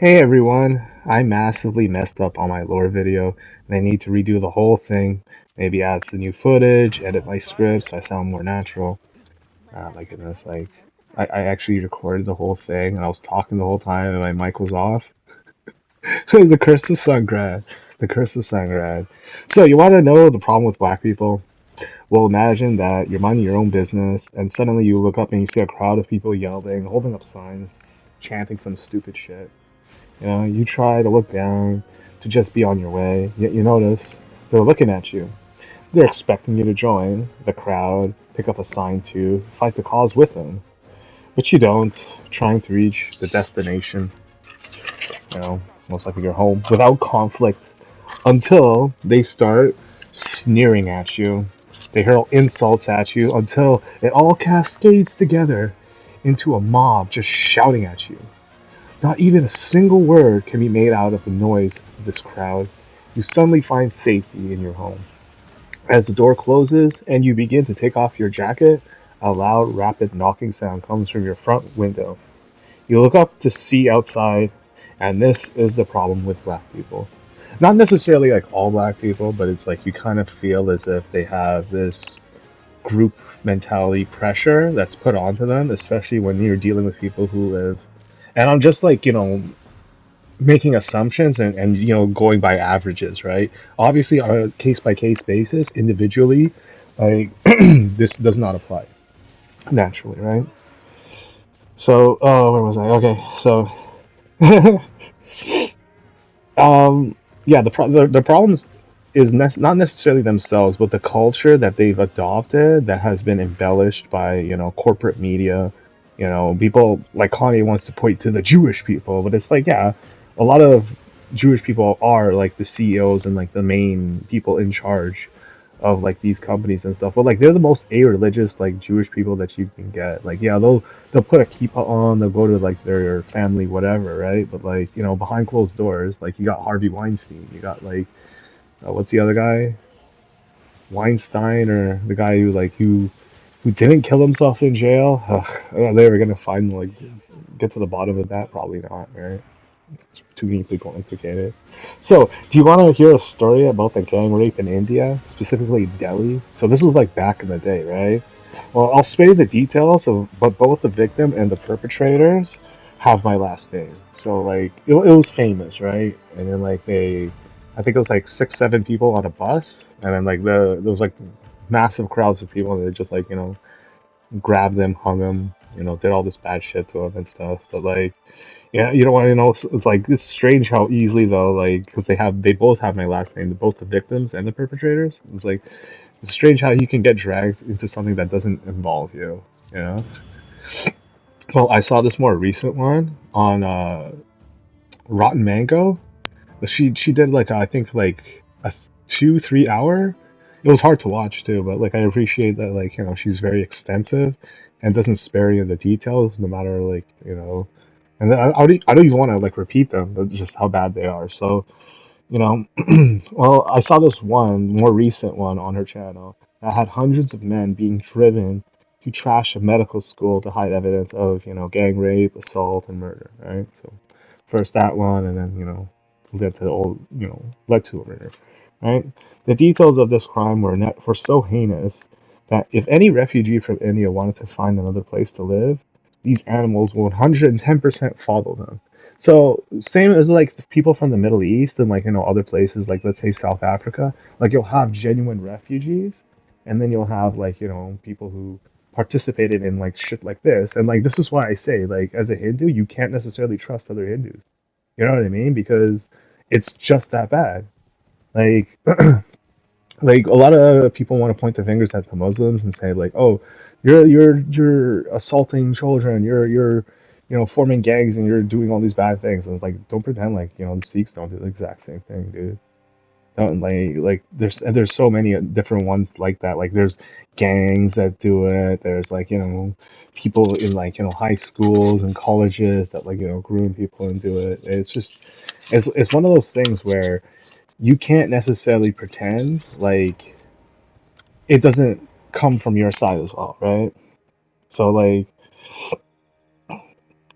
Hey everyone, I massively messed up on my lore video and I need to redo the whole thing. Maybe add some new footage, edit my script so I sound more natural. My goodness, I actually recorded the whole thing and I was talking the whole time and my mic was off. The curse of Sungrad. The curse of Sungrad. So you want to know the problem with black people? Well, imagine that you're minding your own business and suddenly you look up and you see a crowd of people yelling, holding up signs, chanting some stupid shit. You try to look down, to just be on your way, yet you notice they're looking at you. They're expecting you to join the crowd, pick up a sign too, fight the cause with them. But you don't, trying to reach the destination, most likely your home, without conflict, until they start sneering at you. They hurl insults at you until it all cascades together into a mob just shouting at you. Not even a single word can be made out of the noise of this crowd. You suddenly find safety in your home. As the door closes and you begin to take off your jacket, a loud, rapid knocking sound comes from your front window. You look up to see outside, and this is the problem with black people. Not necessarily like all black people, but it's like you kind of feel as if they have this group mentality pressure that's put onto them, especially when you're dealing with people who live. And I'm just like, making assumptions and going by averages, right? Obviously on a case by case basis individually, like this does not apply naturally, right? So where was I? Okay, so um yeah, the problems is not necessarily themselves but the culture that they've adopted that has been embellished by corporate media. People like Kanye wants to point to the Jewish people, but it's like, yeah, a lot of Jewish people are like the CEOs and like the main people in charge of like these companies and stuff. But like they're the most a-religious like Jewish people that you can get. Like, yeah, they'll put a kippah on, they'll go to like their family, whatever, right? But like, behind closed doors, like you got Harvey Weinstein, you got like what's the other guy? Weinstein, or the guy who didn't kill himself in jail. Ugh, are they ever gonna find like get to the bottom of that? Probably not, right? It's too deeply complicated. So, do you want to hear a story about the gang rape in India, specifically Delhi? So this was like back in the day, right? Well, I'll spare you the details of, but both the victim and the perpetrators have my last name. So like it was famous, right? And then like I think it was like 6, 7 people on a bus, and then like there was like massive crowds of people, and they just like grabbed them, hung them, did all this bad shit to them and stuff. But like, yeah, you don't want to know. It's like it's strange how easily though, like because they both have my last name, both the victims and the perpetrators. It's like it's strange how you can get dragged into something that doesn't involve you. You know. Well, I saw this more recent one on Rotten Mango. She did like I think like a 2, 3 hour. It was hard to watch too, but like I appreciate that like she's very extensive and doesn't spare you the details, no matter like And then I don't even want to like repeat them. That's just how bad they are. So you know, well, I saw this one more recent one on her channel that had hundreds of men being driven to trash a medical school to hide evidence of gang rape, assault, and murder. Right. So first that one, and then led to the old led to a murder. Right. The details of this crime were so heinous that if any refugee from India wanted to find another place to live, these animals will 110% follow them. So same as like the people from the Middle East and like other places like let's say South Africa, like you'll have genuine refugees, and then you'll have like people who participated in like shit like this, and like this is why I say like as a Hindu you can't necessarily trust other Hindus. You know what I mean? Because it's just that bad. Like like a lot of people want to point the fingers at the Muslims and say like, oh, you're assaulting children, you're forming gangs and you're doing all these bad things. And like, don't pretend like the Sikhs don't do the exact same thing, dude. Don't like there's so many different ones like that. Like there's gangs that do it. There's like people in like high schools and colleges that like groom people and do it. It's just it's one of those things where you can't necessarily pretend like it doesn't come from your side as well, right? So like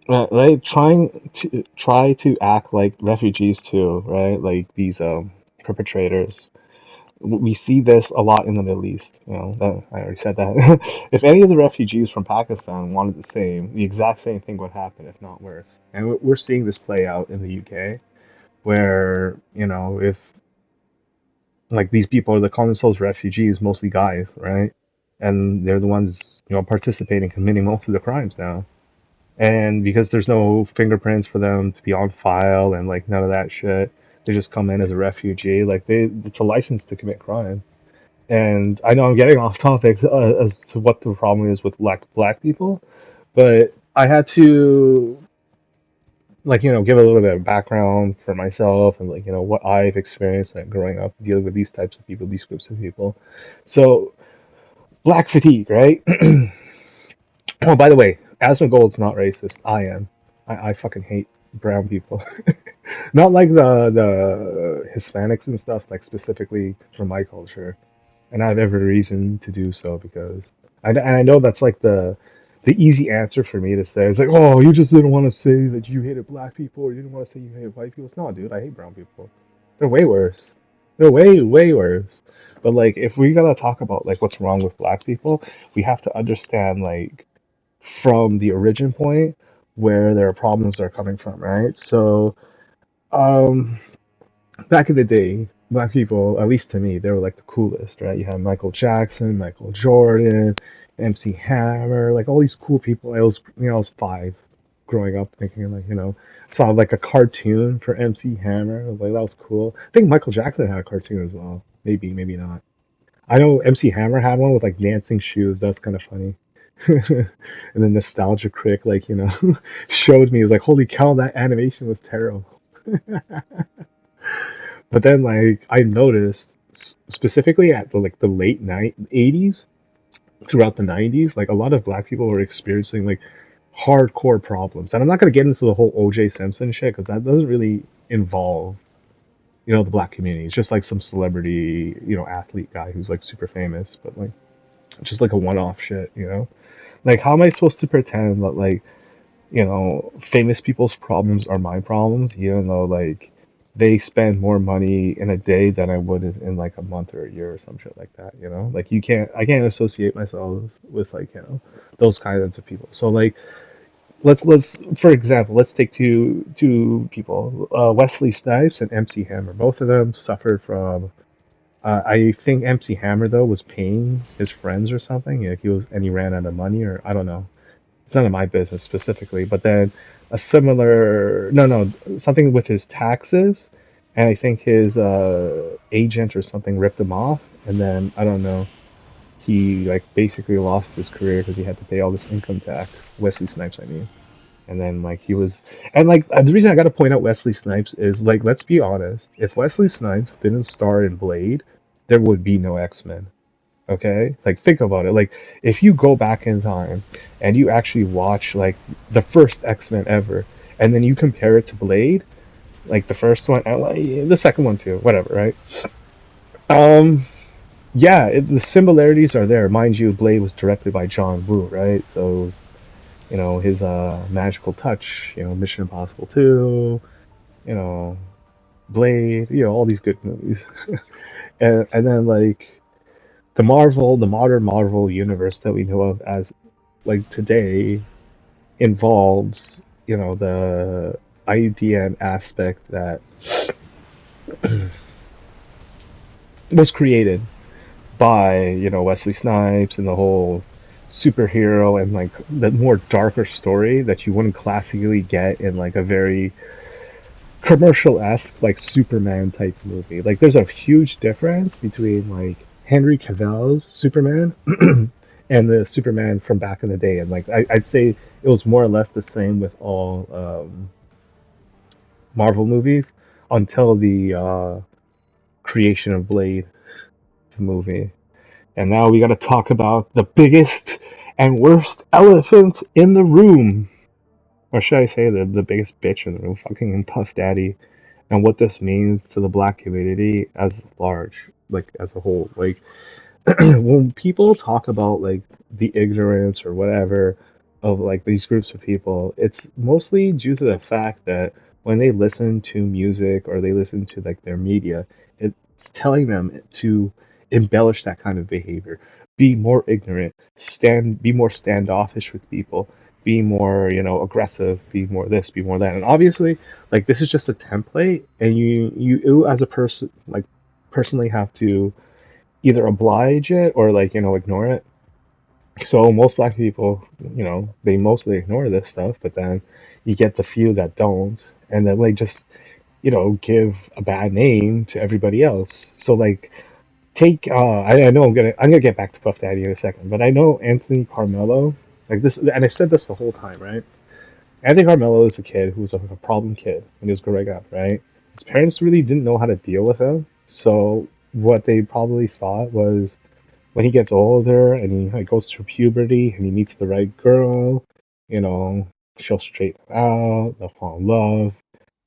right? Try to act like refugees too, right? Like these perpetrators. We see this a lot in the Middle East. I already said that. If any of the refugees from Pakistan wanted the exact same thing would happen, if not worse. And we're seeing this play out in the UK, where if like these people they call themselves refugees, mostly guys, right? And they're the ones participating, committing most of the crimes now. And because there's no fingerprints for them to be on file and like none of that shit, they just come in as a refugee. Like it's a license to commit crime. And I know I'm getting off topic as to what the problem is with black people, but I had to like give a little bit of background for myself and like what I've experienced like growing up dealing with these types of people, these groups of people. So black fatigue, right? Oh, by the way, Asmon Gold's not racist. I am. I fucking hate brown people. Not like the Hispanics and stuff, like specifically from my culture. And I have every reason to do so because I know that's like the easy answer for me to say. It's like, oh, you just didn't want to say that you hated black people, or you didn't want to say you hated white people. It's no, dude, I hate brown people. They're way worse. They're way worse. But like, if we gotta talk about like what's wrong with black people, we have to understand like from the origin point where their problems are coming from, right? So, um, back in the day, black people, at least to me, they were like the coolest, right? You had Michael Jackson, Michael Jordan, MC Hammer, like all these cool people. I was 5 growing up thinking like, saw like a cartoon for MC Hammer. Like that was cool. I think Michael Jackson had a cartoon as well. Maybe, maybe not. I know MC Hammer had one with like dancing shoes. That's kind of funny. And then Nostalgia Critic, like, showed me like, holy cow, that animation was terrible. But then like I noticed specifically at the late night 80s throughout the 90s, like a lot of black people were experiencing like hardcore problems. And I'm not going to get into the whole OJ Simpson shit because that doesn't really involve, the black community. It's just like some celebrity, athlete guy who's like super famous, but like just like a one-off shit. Like how am I supposed to pretend that like famous people's problems are my problems, even though like they spend more money in a day than I would in like a month or a year or some shit like that. Like I can't associate myself with like, those kinds of people. So like let's for example, let's take two people, Wesley Snipes and MC Hammer. Both of them suffered from I think MC Hammer though was paying his friends or something. Like he ran out of money or I don't know, it's none of my business specifically, but then a similar, no, something with his taxes, and I think his agent or something ripped him off, and then I don't know, he like basically lost his career because he had to pay all this income tax. Wesley Snipes, I mean. And then like he was, and like the reason I got to point out Wesley Snipes is like let's be honest, if Wesley Snipes didn't star in Blade, there would be no X-Men. Okay? Like think about it. Like if you go back in time and you actually watch like the first X-Men ever and then you compare it to Blade, like the first one and like, the second one too, whatever, right? Um yeah, the similarities are there. Mind you, Blade was directed by John Woo, right? So it was, his magical touch, Mission Impossible 2, you know, Blade, all these good movies. And then like the modern Marvel universe that we know of as like today involves, the idea and aspect that was created by, Wesley Snipes and the whole superhero and like the more darker story that you wouldn't classically get in like a very commercial-esque like Superman type movie. Like there's a huge difference between like Henry Cavill's Superman and the Superman from back in the day. And like I'd say it was more or less the same with all Marvel movies until the creation of Blade, the movie. And now we got to talk about the biggest and worst elephant in the room. Or should I say the biggest bitch in the room, fucking Puff Daddy, and what this means to the black community as large, like as a whole. Like when people talk about like the ignorance or whatever, of like these groups of people, it's mostly due to the fact that when they listen to music or they listen to like their media, it's telling them to embellish that kind of behavior, be more ignorant, be more standoffish with people, be more, aggressive, be more this, be more that. And obviously, like this is just a template, and you as a person, like personally have to either oblige it or like, ignore it. So most black people, they mostly ignore this stuff, but then you get the few that don't, and then like just, give a bad name to everybody else. So like take I know I'm gonna get back to Puff Daddy in a second, but I know Anthony Carmelo, like this, and I said this the whole time, right? Anthony Carmelo is a kid who was a problem kid when he was growing up, right? His parents really didn't know how to deal with him, so what they probably thought was when he gets older and he like goes through puberty and he meets the right girl, you know, she'll straighten out, they'll fall in love,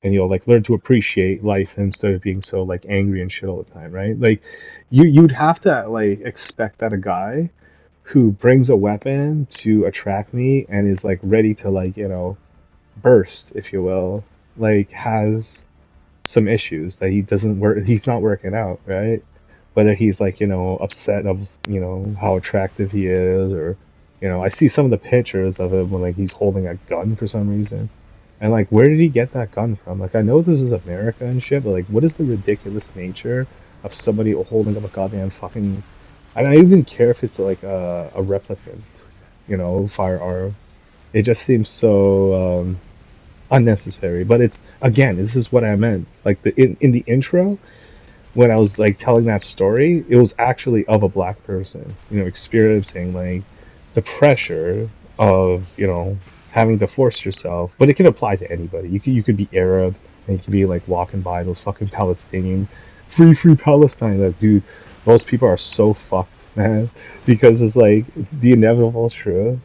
and you'll like learn to appreciate life instead of being so like angry and shit all the time, right? Like you'd have to like expect that a guy who brings a weapon to attract me and is like ready to like, burst, if you will, like has some issues that he's not working out, right? Whether he's like, upset of, how attractive he is, or, I see some of the pictures of him when like he's holding a gun for some reason. And like, where did he get that gun from? Like, I know this is America and shit, but like, what is the ridiculous nature of somebody holding up a goddamn fucking? I don't even care if it's like a replicant, firearm. It just seems so unnecessary. But it's again, this is what I meant. Like in the intro, when I was like telling that story, it was actually of a black person, experiencing like the pressure of, having to force yourself. But it can apply to anybody. You could be Arab and you could be like walking by those fucking Palestinian, free Palestine. That dude, most people are so fucked, man, because it's like the inevitable truth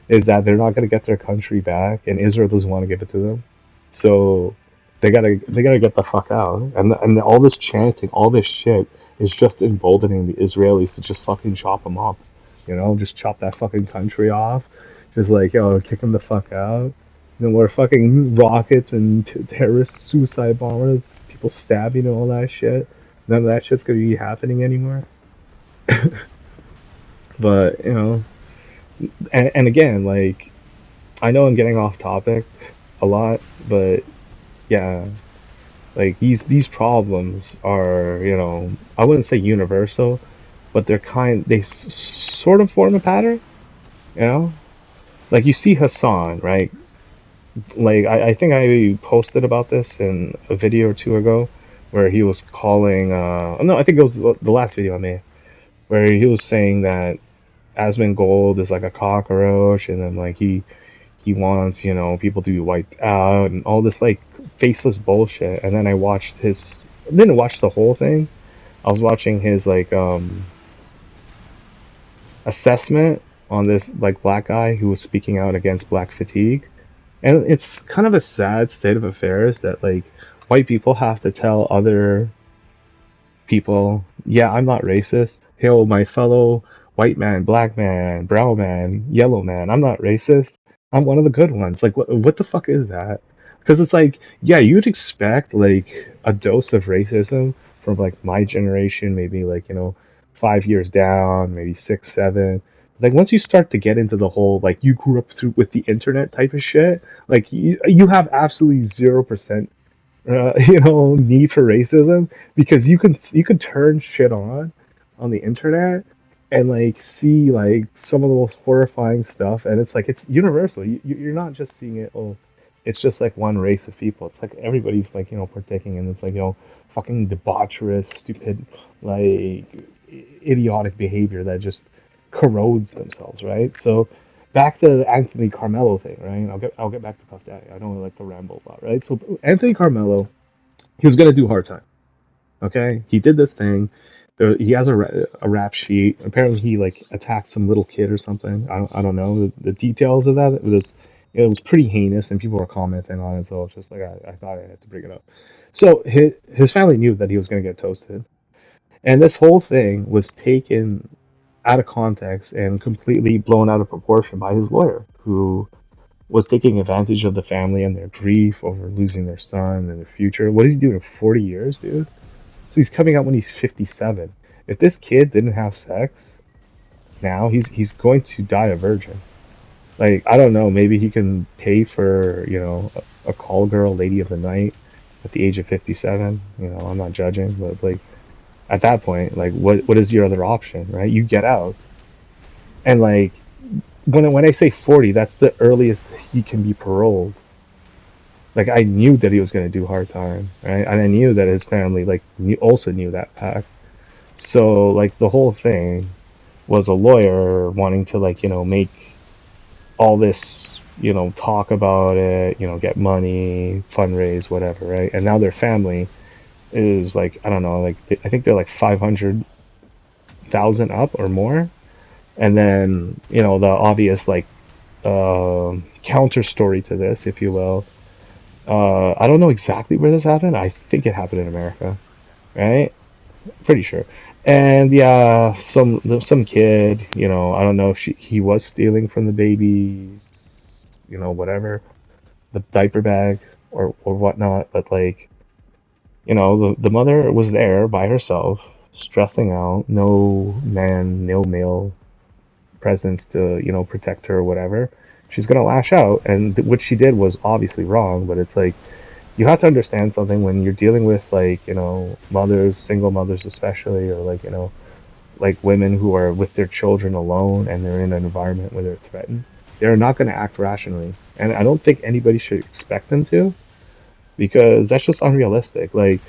is that they're not going to get their country back, and Israel doesn't want to give it to them. So they gotta get the fuck out. And all this chanting, all this shit is just emboldening the Israelis to just fucking chop them up. Just chop that fucking country off. Just like, kick them the fuck out. Where fucking rockets and terrorist suicide bombers, people stabbing and all that shit. None of that shit's gonna be happening anymore. But and again, like I know I'm getting off topic a lot, but yeah, like these problems are, I wouldn't say universal, but sort of form a pattern, you know? Like you see Hassan, right? Like I think I posted about this in a video or two ago where he was calling no, I think it was the last video I made where he was saying that Asmon Gold is like a cockroach, and then like he wants, people to be wiped out and all this like faceless bullshit. And then I didn't watch the whole thing. I was watching his like assessment on this like black guy who was speaking out against black fatigue. And it's kind of a sad state of affairs that like white people have to tell other people, yeah, I'm not racist. Hail my fellow white man, black man, brown man, yellow man. I'm not racist. I'm one of the good ones. Like, what the fuck is that? Because it's like, yeah, you'd expect like a dose of racism from like my generation, maybe like, 5 years down, maybe six, seven. Like once you start to get into the whole like you grew up through with the internet type of shit, like you have absolutely 0% need for racism because you can turn shit on the internet and like see like some of the most horrifying stuff, and it's like it's universal. You're not just seeing it. Oh, it's just like one race of people. It's like everybody's like partaking in this like fucking debaucherous, stupid, like idiotic behavior that just corrodes themselves, right? So back to the Anthony Carmelo thing, right? I'll get back to Puff Daddy. I don't like to ramble a lot, right? So Anthony Carmelo, he was gonna do hard time. Okay, he did this thing. He has a rap sheet. Apparently, he like attacked some little kid or something. I don't know the details of that. It was pretty heinous, and people were commenting on it. So it's just like I thought I had to bring it up. So his family knew that he was gonna get toasted, and this whole thing was taken out of context and completely blown out of proportion by his lawyer. who was taking advantage of the family and their grief over losing their son and their future. What is he doing in 40 years, dude? So he's coming out when he's 57. If this kid didn't have sex, now he's going to die a virgin. Like, I don't know, maybe he can pay for, a call girl, lady of the night at the age of 57. I'm not judging, but like at that point, like what is your other option, right? You get out. And like when I say 40, that's the earliest he can be paroled. Like I knew that he was going to do hard time, right? And I knew that his family also knew that fact. So like the whole thing was a lawyer wanting to make all this, talk about it, get money, fundraise, whatever, right? And now their family is like, I don't know, like I think they're like 500,000 up or more. And then, the obvious counter story to this, if you will. I don't know exactly where this happened. I think it happened in America, right? Pretty sure. And yeah, some kid, I don't know if he was stealing from the babies, whatever, the diaper bag or whatnot. But like, the mother was there by herself, stressing out. No man, no male presence to protect her or whatever. She's gonna lash out, and what she did was obviously wrong. But it's like you have to understand something when you're dealing with mothers, single mothers especially, or like women who are with their children alone and they're in an environment where they're threatened. They're not going to act rationally, and I don't think anybody should expect them to, because that's just unrealistic. Like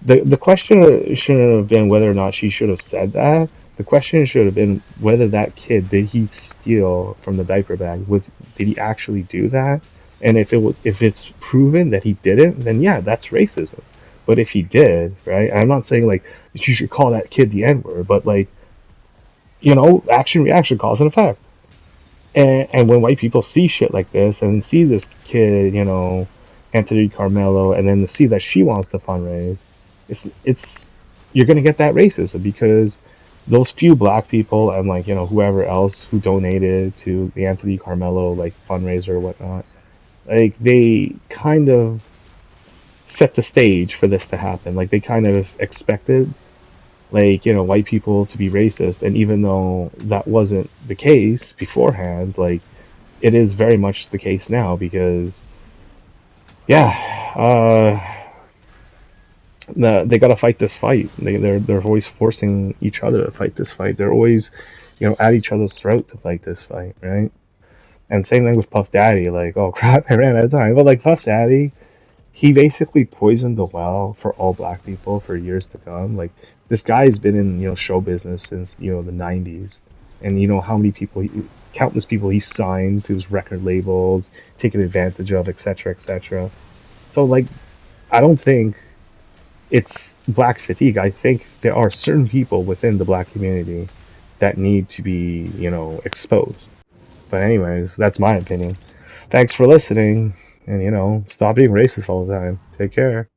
the question shouldn't have been whether or not she should have said that. The question should have been whether that kid, did he steal from the diaper bag? Did he actually do that? And if it's proven that he didn't, then yeah, that's racism. But if he did, right? I'm not saying like you should call that kid the N word, but like action reaction cause and effect. And when white people see shit like this and see this kid, Anthony Carmelo, and then see that she wants to fundraise, it's you're gonna get that racism because those few black people and whoever else who donated to the Anthony Carmelo fundraiser or whatnot, like they kind of set the stage for this to happen. Like they kind of expected white people to be racist, and even though that wasn't the case beforehand, like it is very much the case now because yeah, they got to fight this fight. They're always forcing each other to fight this fight. They're always at each other's throat to fight this fight, right? And same thing with Puff Daddy. Like, oh crap, I ran out of time. But like Puff Daddy, he basically poisoned the well for all black people for years to come. Like this guy has been in show business since the 90s, and how many people, countless people he signed to his record labels, taken advantage of, etc., etc. So like, I don't think it's black fatigue. I think there are certain people within the black community that need to be exposed. But anyways, that's my opinion. Thanks for listening, and stop being racist all the time. Take care.